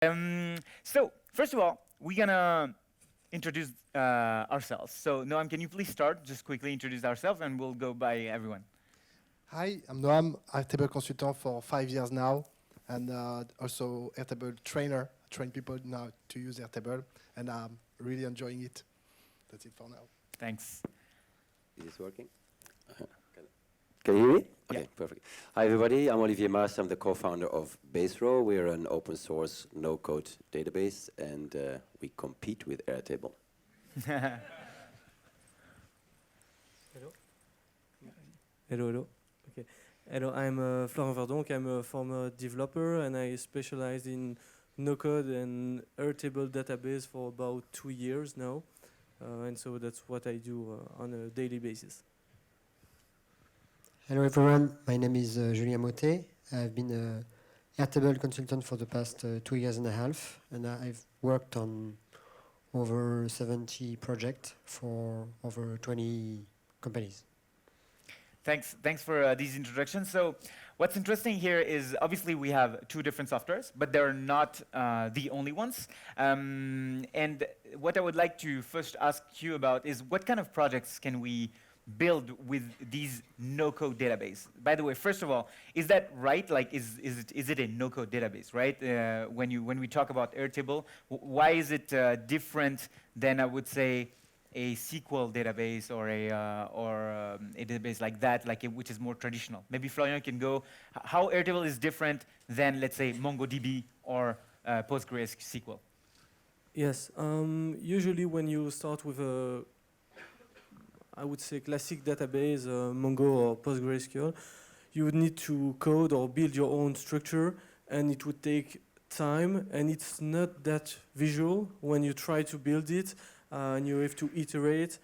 So, first of all, we're gonna introduce ourselves. So, Noam, can you please start? Just quickly introduce ourselves, and we'll go by everyone. Hi, I'm Noam, Airtable consultant for 5 years now, and also Airtable trainer. I train people now to use Airtable, and I'm really enjoying it. That's it for now. Thanks. Is this working? Can you hear me? Yeah. Okay, perfect. Hi, everybody. I'm Olivier Maes. I'm the co-founder of BaseRow. We're an open source no-code database, and we compete with Airtable. Hello. Hello, hello. Okay. Hello, I'm Florian Verdonck. I'm a former developer, and I specialized in NoCode and Airtable database for about 2 years now. And so that's what I do on a daily basis. Hello everyone, my name is Julien Mottet. I've been an Airtable consultant for the past 2 years and a half, and I've worked on over 70 projects for over 20 companies. Thanks for these introductions. So, what's interesting here is obviously we have two different softwares, but they're not the only ones. And what I would like to first ask you about is what kind of projects can we build with these no-code database? By the way, first of all, is that right? Like, is it a no-code database, right? When we talk about Airtable, why is it different than, I would say, a SQL database or a database like that, which is more traditional? Maybe Florian can go. How Airtable is different than, let's say, MongoDB or PostgreSQL? Yes, usually when you start with a, I would say, classic database, Mongo or PostgreSQL, you would need to code or build your own structure, and it would take time, and it's not that visual when you try to build it, and you have to iterate.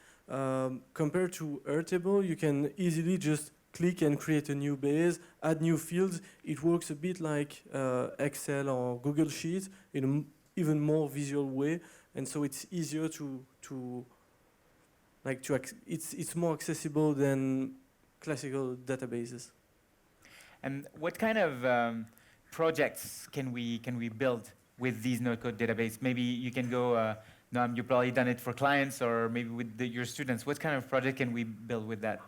Compared to Airtable, you can easily just click and create a new base, add new fields. It works a bit like Excel or Google Sheets in an even more visual way, and so it's easier it's more accessible than classical databases. And what kind of projects can we build with these no-code database? Maybe you can go. Noam, you've probably done it for clients or maybe with your students. What kind of project can we build with that?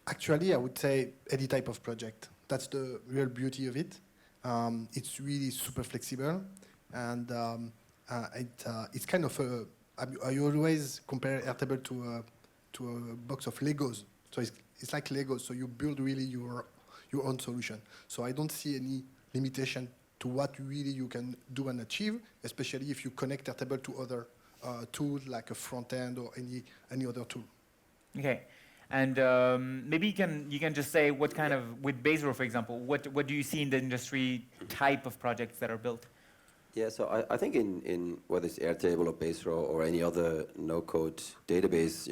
Actually, I would say any type of project. That's the real beauty of it. It's really super flexible, and it's kind of a. I always compare Airtable to a box of Legos. So it's like Legos. So you build really your own solution. So I don't see any limitation to what really you can do and achieve, especially if you connect Airtable to other tools like a front end or any other tool. Okay, and maybe you can just say what kind of, with BaseRow, for example, what do you see in the industry type of projects that are built? Yeah, so I think in whether it's Airtable or BaseRow or any other no-code database,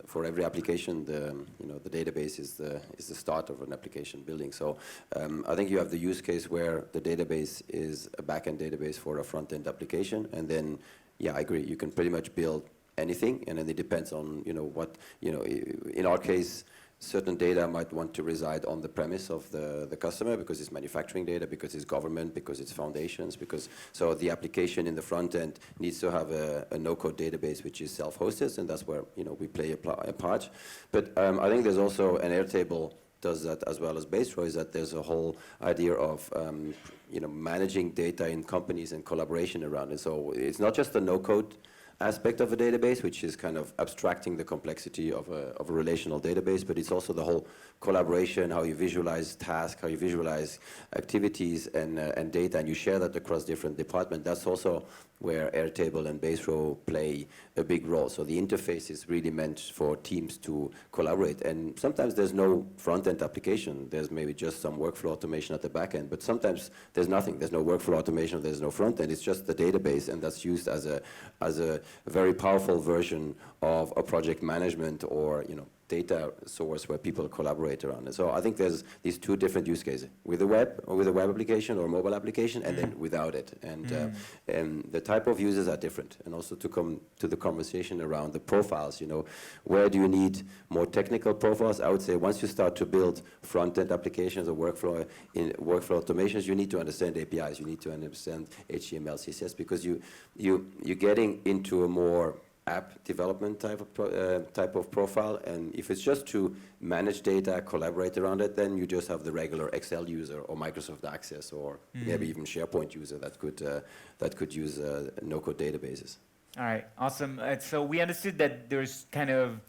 for every application, the database is the start of an application building. So I think you have the use case where the database is a backend database for a front-end application, and then I agree, you can pretty much build anything, and then it depends on in our case, certain data might want to reside on the premise of the customer because it's manufacturing data, because it's government, because it's foundations, so the application in the front end needs to have a no-code database which is self-hosted, and that's where we play a part. But I think there's also an Airtable does that as well as BaseRow, is that there's a whole idea of managing data in companies and collaboration around it. So it's not just the no-code aspect of a database, which is kind of abstracting the complexity of a relational database, but it's also the whole collaboration, how you visualize tasks, how you visualize activities and data, and you share that across different departments. That's also where Airtable and BaseRow play a big role. So the interface is really meant for teams to collaborate, and sometimes there's no front-end application. There's maybe just some workflow automation at the back end, but sometimes there's nothing. There's no workflow automation, there's no front-end. It's just the database, and that's used as a very powerful version of a project management or data source where people collaborate around it. So I think there's these two different use cases, with the web, or with a web application or mobile application, and then without it. And the type of users are different. And also to come to the conversation around the profiles, you know, where do you need more technical profiles? I would say once you start to build front-end applications or workflow automations, you need to understand APIs, you need to understand HTML, CSS, because you're getting into a more app development type of profile, and if it's just to manage data, collaborate around it, then you just have the regular Excel user or Microsoft Access or maybe even SharePoint user that could use no-code databases. All right, awesome. So we understood that there's kind of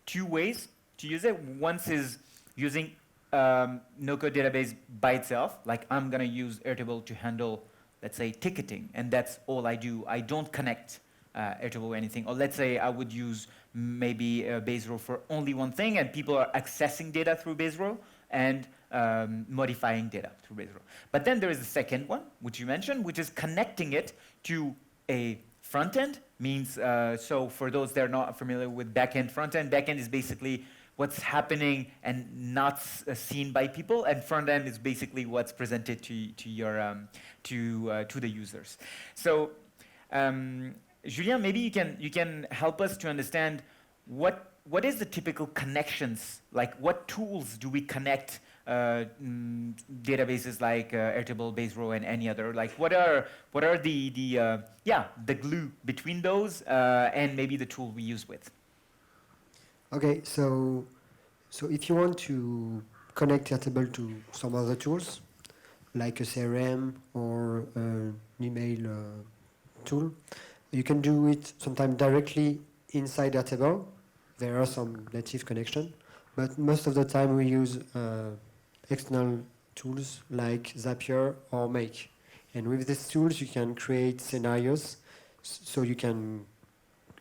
two ways to use it. One is using no-code database by itself, like I'm going to use Airtable to handle, let's say, ticketing, and that's all I do. I don't connect Airtable or anything. Or let's say I would use maybe BaseRow for only one thing, and people are accessing data through BaseRow and modifying data through BaseRow. But then there is the second one, which you mentioned, which is connecting it to a front end. Means, so for those that are not familiar with backend, front end, backend is basically what's happening and not seen by people, and front end is basically what's presented to your to the users. So Julien, maybe you can help us to understand what is the typical connections, like what tools do we connect databases like Airtable, BaseRow, and any other? Like what are the glue between those and maybe the tool we use with? Okay, so if you want to connect Airtable to some other tools, like a CRM or an email tool, you can do it sometimes directly inside Airtable. There are some native connections, but most of the time we use external tools like Zapier or Make. And with these tools, you can create scenarios, so you can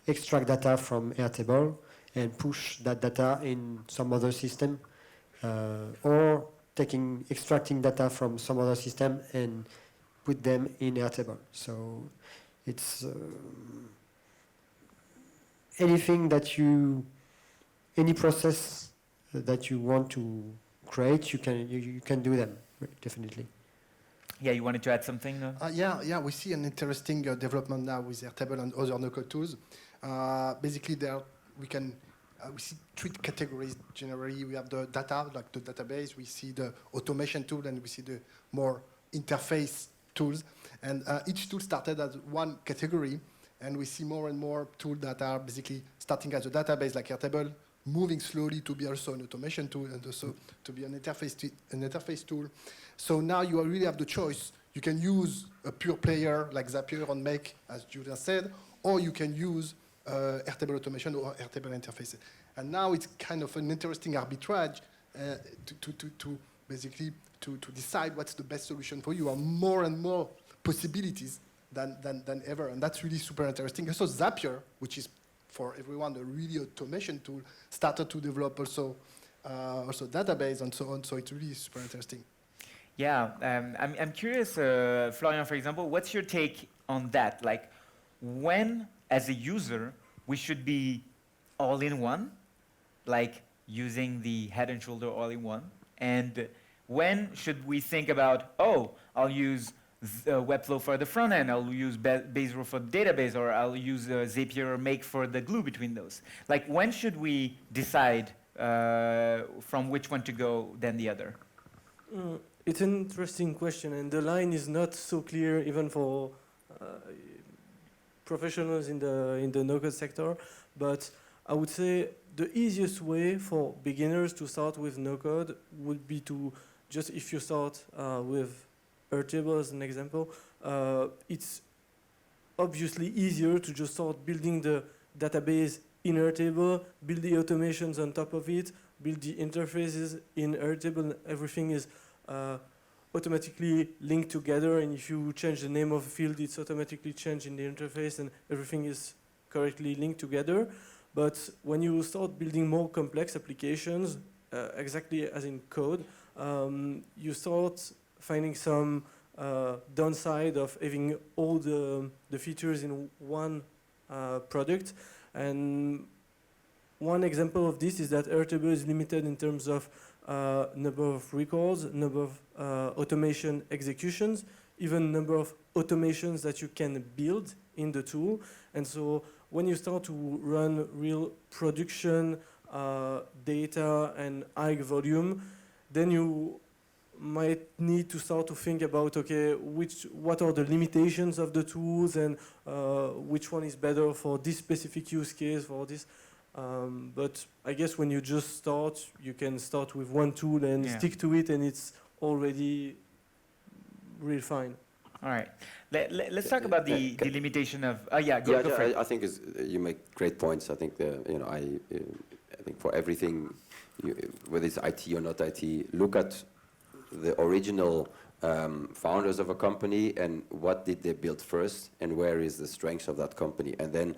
extract data from Airtable and push that data in some other system, or extracting data from some other system and put them in Airtable. So it's any process that you want to create, you can do them, definitely. Yeah, you wanted to add something? Yeah, we see an interesting development now with Airtable and other no-code tools. Basically, we see three categories generally. We have the data, like the database. We see the automation tool, and we see the more interface tools. And each tool started as one category, and we see more and more tools that are basically starting as a database like Airtable, moving slowly to be also an automation tool and also to be an interface tool. So now you really have the choice. You can use a pure player like Zapier and Make, as Julien said, or you can use Airtable automation or Airtable interfaces. And now it's kind of an interesting arbitrage to basically decide what's the best solution for you. Are more and more possibilities than ever, and that's really super interesting. Also Zapier, which is for everyone a really automation tool, started to develop also database and so on. So it's really super interesting. Yeah, I'm curious, Florian, for example, what's your take on that? Like, when, as a user, we should be all-in-one, like using the head and shoulder all-in-one, and when should we think about, oh, I'll use Webflow for the front end, I'll use BaseRow for the database, or I'll use Zapier or Make for the glue between those? Like, when should we decide from which one to go than the other? It's an interesting question, and the line is not so clear even for professionals in the no-code sector. But I would say the easiest way for beginners to start with no-code would be to just, if you start with Airtable as an example, it's obviously easier to just start building the database in Airtable, build the automations on top of it, build the interfaces in Airtable. Everything is automatically linked together, and if you change the name of a field, it's automatically changed in the interface, and everything is correctly linked together. But when you start building more complex applications, exactly as in code, you start finding some downside of having all the features in one product. And one example of this is that Airtable is limited in terms of number of records, number of automation executions, even number of automations that you can build in the tool. And so when you start to run real production data and high volume, then you might need to start to think about, okay, what are the limitations of the tools, and which one is better for this specific use case, for this. But I guess when you just start, you can start with one tool and stick to it, and it's already real fine. All right. Let's talk about the limitation of. Go for it. I think you make great points. I think I think for everything, whether it's IT or not IT, look at the original founders of a company and what did they build first and where is the strength of that company, and then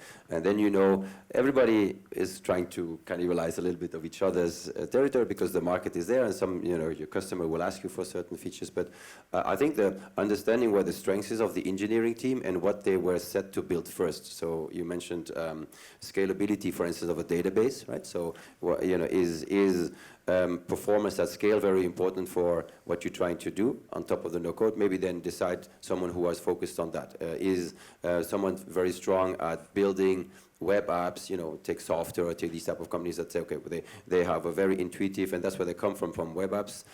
everybody is trying to cannibalize a little bit of each other's territory because the market is there and some your customer will ask you for certain features, but I think the understanding where the strength is of the engineering team and what they were set to build first. So you mentioned scalability, for instance, of a database, right? So is performance at scale very important for what you're trying to do on top of the no-code? Maybe then decide someone who was focused on that. Is someone very strong at building web apps, take software or take these type of companies that say, okay, they have a very intuitive, and that's where they come from web apps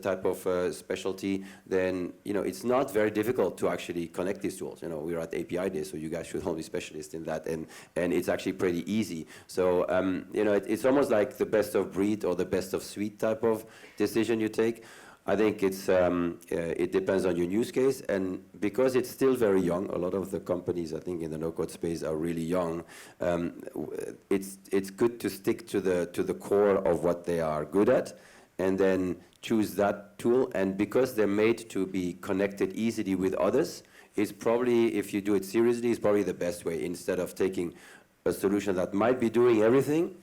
type of specialty, then, it's not very difficult to actually connect these tools. We're at API Days, so you guys should all be specialists in that, and it's actually pretty easy. So, it's almost like the best of breed or the best of suite type of decision you take. I think it depends on your use case, and because it's still very young, a lot of the companies I think in the no-code space are really young. It's good to stick to the core of what they are good at, and then choose that tool. And because they're made to be connected easily with others, it's probably, if you do it seriously, it's probably the best way instead of taking a solution that might be doing everything.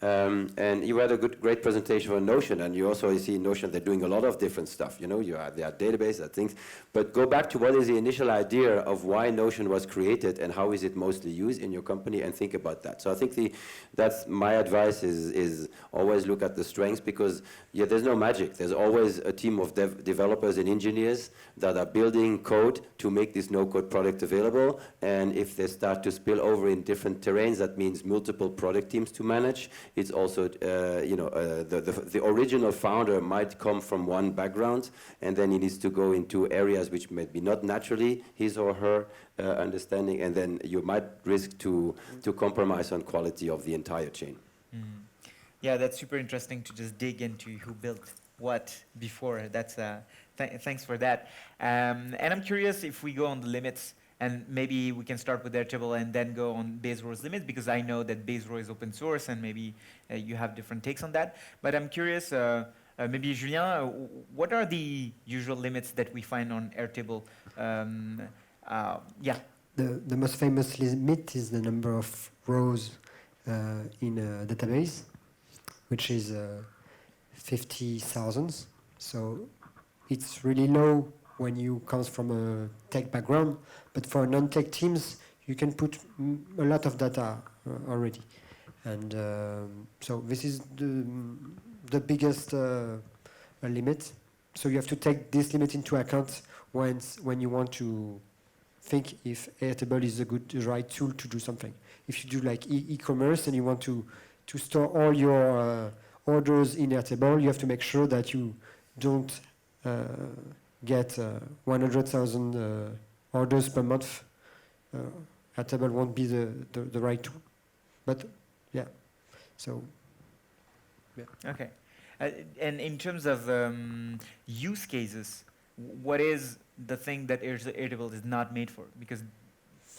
And you had a great presentation on Notion, and you also see in Notion they're doing a lot of different stuff. They are database, things. But go back to what is the initial idea of why Notion was created and how is it mostly used in your company, and think about that. So I think that's my advice is always look at the strengths, because there's no magic. There's always a team of developers and engineers that are building code to make this no-code product available. And if they start to spill over in different terrains, that means multiple product teams to manage. It's also, the original founder might come from one background, and then he needs to go into areas which may be not naturally his or her understanding, and then you might risk to compromise on quality of the entire chain. Mm. Yeah, that's super interesting to just dig into who built what before. That's thanks for that. And I'm curious if we go on the limits. And maybe we can start with Airtable and then go on BaseRow's limits, because I know that BaseRow is open source and maybe you have different takes on that. But I'm curious, maybe Julien, what are the usual limits that we find on Airtable? The most famous limit is the number of rows in a database, which is 50,000. So it's really low when you come from a tech background, but for non-tech teams, you can put a lot of data already. And so this is the biggest limit. So you have to take this limit into account when you want to think if Airtable is the right tool to do something. If you do like e-commerce and you want to store all your orders in Airtable, you have to make sure that you don't get 100,000 orders per month. Airtable won't be the right tool. But yeah, so yeah. Okay. And in terms of use cases, what is the thing that Airtable is not made for? Because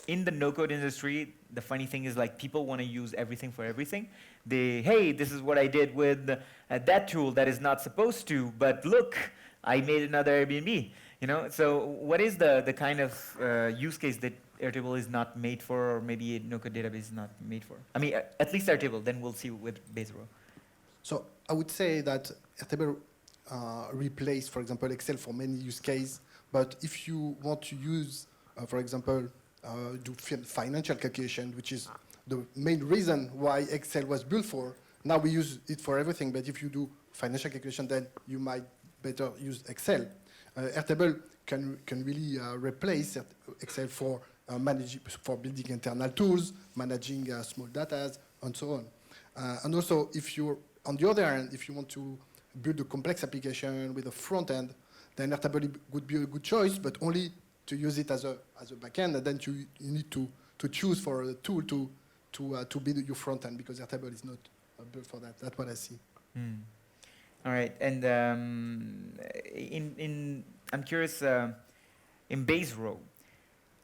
in the no-code industry, the funny thing is like people want to use everything for everything. Hey, this is what I did with that tool that is not supposed to, but look, I made another Airbnb. So what is the kind of use case that Airtable is not made for, or maybe a no-code database is not made for? I mean, at least Airtable, then we'll see with BaseRow. So I would say that Airtable replaced, for example, Excel for many use cases. But if you want to use, for example, do financial calculation, which is the main reason why Excel was built for. Now we use it for everything, but if you do financial calculation, then you might better use Excel. Airtable can really replace Excel for building internal tools, managing small data, and so on. And also, if you're on the other hand, if you want to build a complex application with a front end, then Airtable would be a good choice, but only to use it as a backend, and then you need to choose for a tool to build your front end, because Airtable is not built for that. That's what I see. Mm. All right, and I'm curious, in BaseRow,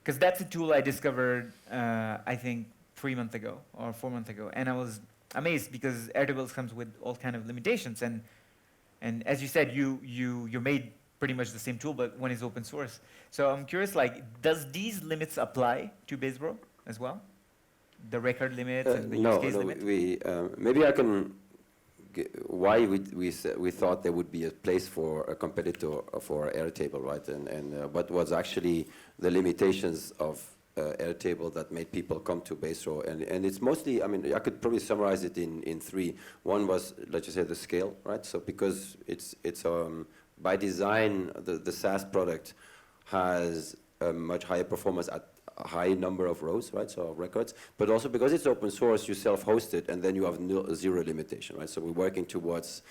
because that's a tool I discovered, I think, 3 months ago or 4 months ago, and I was amazed because Airtable comes with all kind of limitations, and as you said, you made pretty much the same tool, but one is open source. So I'm curious, like, does these limits apply to BaseRow as well? The record limits and the use case limit? Maybe I can. Why we thought there would be a place for a competitor for Airtable, right? And what was actually the limitations of Airtable that made people come to BaseRow, and it's mostly, I mean, I could probably summarize it in three. One was, let's just say, the scale, right? So because it's by design, the SaaS product has a much higher performance at a high number of rows, right? So records, but also because it's open source, you self-host it, and then you have zero limitation, right? So we're working towards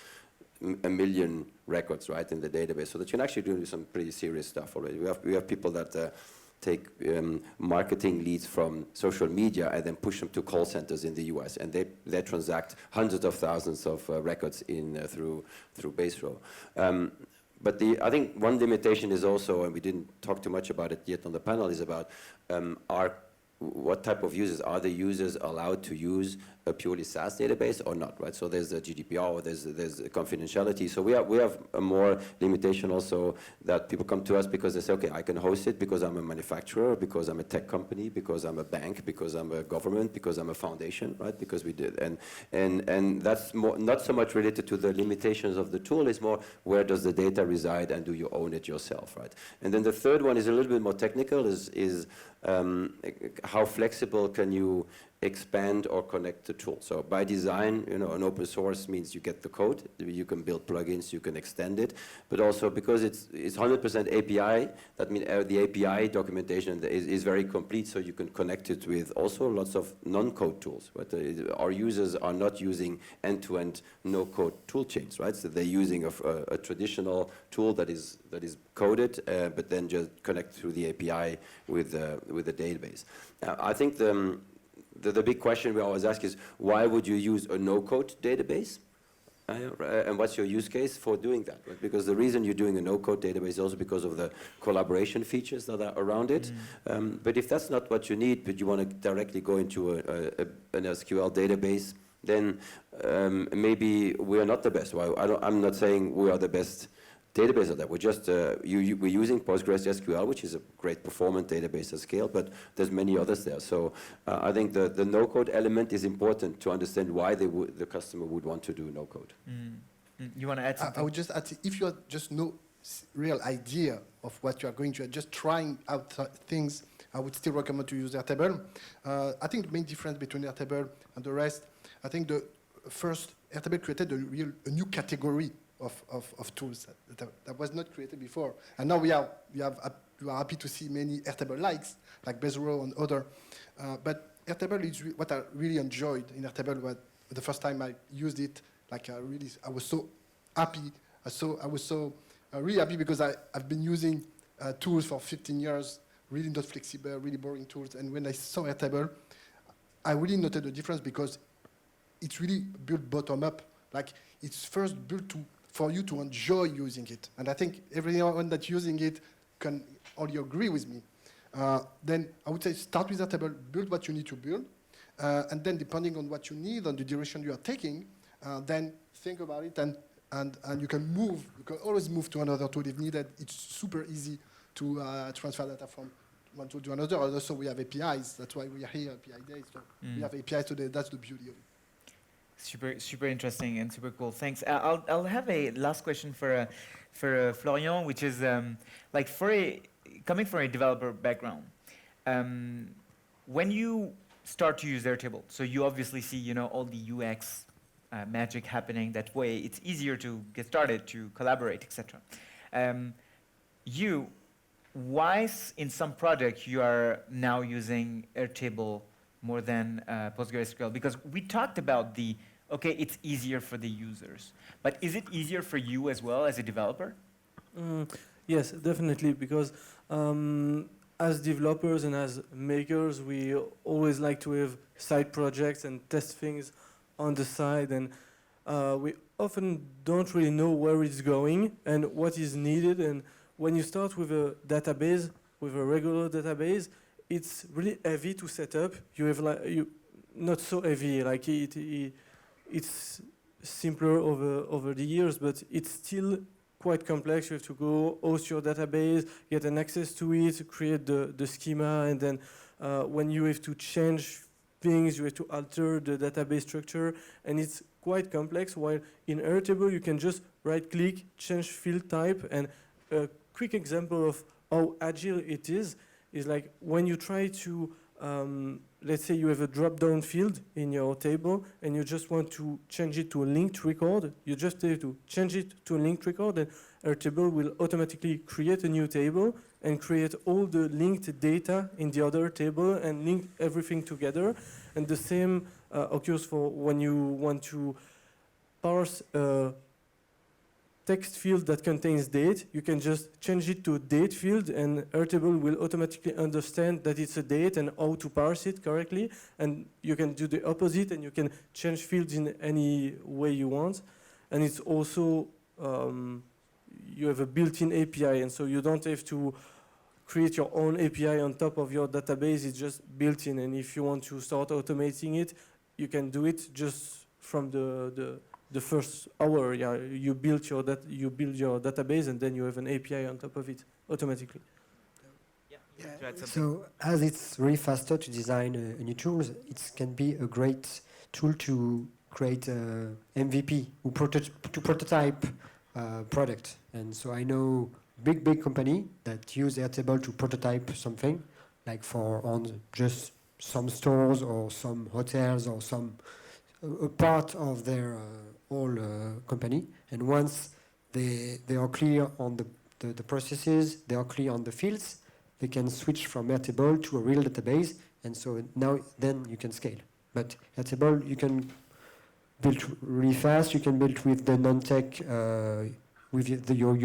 1 million records, right, in the database, so that you can actually do some pretty serious stuff already. We have people that take marketing leads from social media and then push them to call centers in the US, and they transact hundreds of thousands of records through BaseRow. But I think one limitation is also, and we didn't talk too much about it yet on the panel, is about what type of users. Are the users allowed to use a purely SaaS database or not, right? So there's the GDPR, or there's confidentiality. So we have a more limitation also, that people come to us because they say, okay, I can host it because I'm a manufacturer, because I'm a tech company, because I'm a bank, because I'm a government, because I'm a foundation, right? Because we did, and that's more, not so much related to the limitations of the tool, it's more where does the data reside and do you own it yourself, right? And then the third one is a little bit more technical, is how flexible can you expand or connect the tool. So by design, you know, an open source means you get the code, you can build plugins, you can extend it, but also because it's 100% API, that means the API documentation is very complete, so you can connect it with also lots of non-code tools. But our users are not using end-to-end no-code tool chains, right? So they're using a traditional tool that is coded, but then just connect through the API with the database. I think the big question we always ask is, why would you use a no-code database? And what's your use case for doing that? Right? Because the reason you're doing a no-code database is also because of the collaboration features that are around it. But if that's not what you need, but you want to directly go into an SQL database, then maybe we're not the best. Well, I'm not saying we are the best database of that. We're just we're using PostgreSQL, which is a great performant database at scale, but there's many others there. So I think the no-code element is important to understand why the customer would want to do no-code. You want to add something? I would just add, if you have just no real idea of what you are going to, just trying out things, I would still recommend to use Airtable. I think the main difference between Airtable and the rest, I think the first, Airtable created a new category of tools that was not created before. And now we are happy to see many Airtable likes, like BaseRow and other. But Airtable is what I really enjoyed in Airtable. The first time I used it, like I was so happy. I was so really happy because I've been using tools for 15 years, really not flexible, really boring tools. And when I saw Airtable, I really noted the difference because it's really built bottom up. Like it's first built for you to enjoy using it. And I think everyone that's using it can only agree with me. Then I would say start with Airtable, build what you need to build, and then depending on what you need and the direction you are taking, then think about it, and you can move. You can always move to another tool if needed. It's super easy to transfer data from one tool to another. Also, we have APIs. That's why we are here, API Days. So we have APIs today. That's the beauty of it. Super interesting and super cool. Thanks. I'll have a last question for Florian, which is like coming from a developer background. When you start to use Airtable. So you obviously see, you know, all the UX magic happening that way. It's easier to get started, to collaborate, etc. Why in some projects you are now using Airtable more than PostgreSQL? Because we talked about okay, it's easier for the users, but is it easier for you as well as a developer? Yes, definitely, because as developers and as makers, we always like to have side projects and test things on the side, and we often don't really know where it's going and what is needed. And when you start with a database, with a regular database, it's really heavy to set up. You have not so heavy, like it's simpler over the years, but it's still quite complex. You have to go host your database, get an access to it, create the schema, and then when you have to change things, you have to alter the database structure, and it's quite complex. While in Airtable, you can just right-click, change field type, and a quick example of how agile it is like when you try to, let's say you have a drop-down field in your table, and you just want to change it to a linked record, you just have to change it to a linked record, and Airtable will automatically create a new table and create all the linked data in the other table and link everything together. And the same occurs for when you want to parse a text field that contains date. You can just change it to a date field, and Airtable will automatically understand that it's a date and how to parse it correctly. And you can do the opposite, and you can change fields in any way you want. And it's also, you have a built-in API, and so you don't have to create your own API on top of your database. It's just built in, and if you want to start automating it, you can do it just from the first hour. Yeah, you build your database, and then you have an API on top of it automatically. So as it's really faster to design new tools, it can be a great tool to create MVP, to prototype product. And so I know big company that use Airtable to prototype something, like on just some stores or some hotels or a part of their whole company. And once they are clear on the processes, they are clear on the fields, they can switch from Airtable to a real database, and so then you can scale. But Airtable, you can build really fast. You can build with the non-tech, with your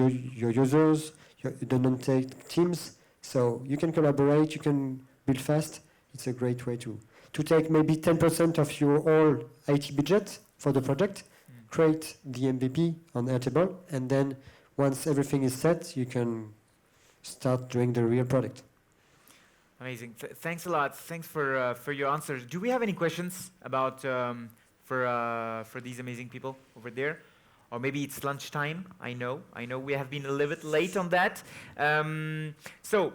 users, the non-tech teams. So you can collaborate, you can build fast. It's a great way to take maybe 10% of your whole IT budget for the project, create the MVP on Airtable, and then once everything is set, you can start doing the real product. Amazing. Thanks a lot. Thanks for your answers. Do we have any questions about for these amazing people over there? Or maybe it's lunchtime. I know we have been a little bit late on that. So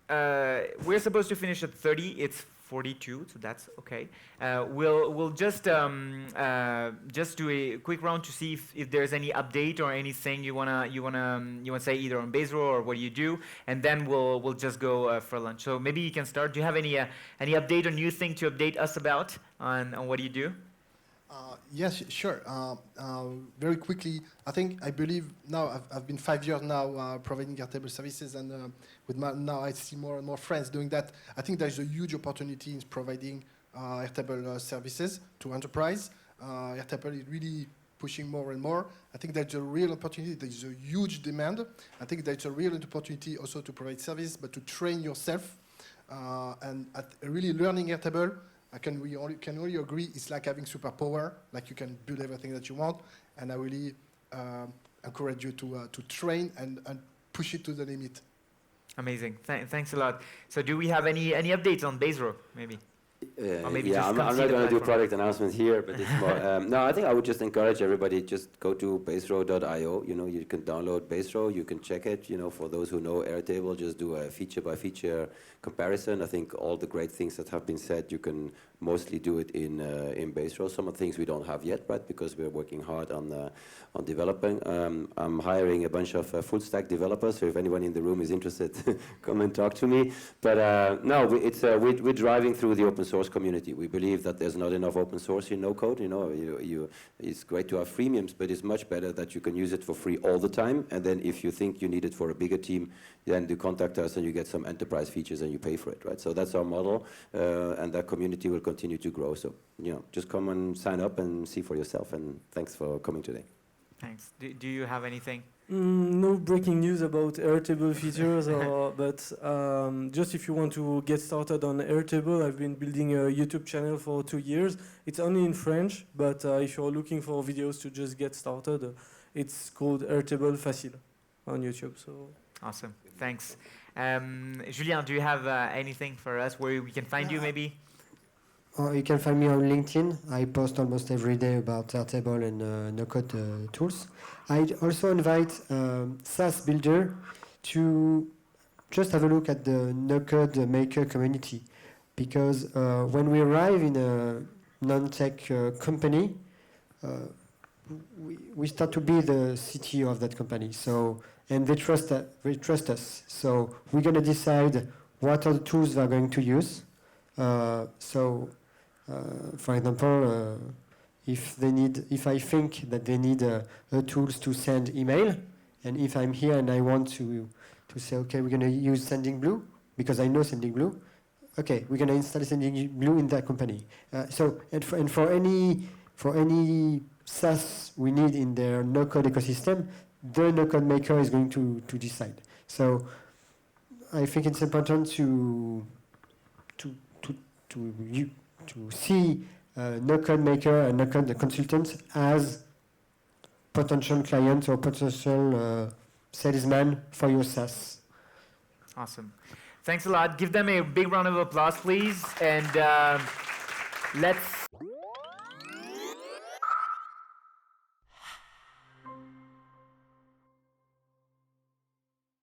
we're supposed to finish at 30. It's 42, so that's okay. We'll just do a quick round to see if there's any update or anything you wanna say either on BaseRow or what you do, and then we'll just go for lunch. So maybe you can start. Do you have any update or new thing to update us about on what do you do? Yes, sure. Very quickly, I believe now I've been 5 years now providing Airtable services, and now I see more and more friends doing that. I think there's a huge opportunity in providing Airtable services to enterprise. Airtable is really pushing more and more. I think there's a real opportunity. There's a huge demand. I think there's a real opportunity also to provide service, but to train yourself and really learning Airtable. I can only agree, it's like having superpower, like you can build everything that you want, and I really encourage you to train and push it to the limit. Amazing. Thanks a lot. So do we have any updates on BaseRow, maybe? Yeah, I'm not going to do product announcement here, but it's more. No, I think I would just encourage everybody, just go to baserow.io. You can download BaseRow, you can check it. For those who know Airtable, just do a feature by feature comparison. I think all the great things that have been said, you can mostly do it in BaseRow. Some of the things we don't have yet, right? Because we're working hard on developing. I'm hiring a bunch of full stack developers. So if anyone in the room is interested, come and talk to me. But no, we're driving through the open source community. We believe that there's not enough open source in NoCode. It's great to have freemiums, but it's much better that you can use it for free all the time. And then if you think you need it for a bigger team, then you contact us and you get some enterprise features and you pay for it, right? So that's our model, and that community will continue to grow. So, just come and sign up and see for yourself. And thanks for coming today. Thanks. Do you have anything? No breaking news about Airtable features, but just if you want to get started on Airtable, I've been building a YouTube channel for 2 years. It's only in French, but if you're looking for videos to just get started, it's called Airtable Facile on YouTube. So Awesome. Thanks. Julien, do you have anything for us where we can find you maybe? You can find me on LinkedIn. I post almost every day about Airtable and NoCode tools. I also invite SaaS builder to just have a look at the NoCode maker community, because when we arrive in a non-tech company, we start to be the CTO of that company. So, and they trust us. So we're going to decide what are the tools we are going to use. For example, if I think that they need tools to send email, and if I'm here and I want to say, okay, we're going to use Sending Blue because I know Sending Blue. Okay, we're going to install Sending Blue in that company. And for any SaaS we need in their no-code ecosystem, the no-code maker is going to decide. So I think it's important to see no-code maker and no-code consultants as potential clients or potential salesman for your SaaS. Awesome. Thanks a lot. Give them a big round of applause, please. And let's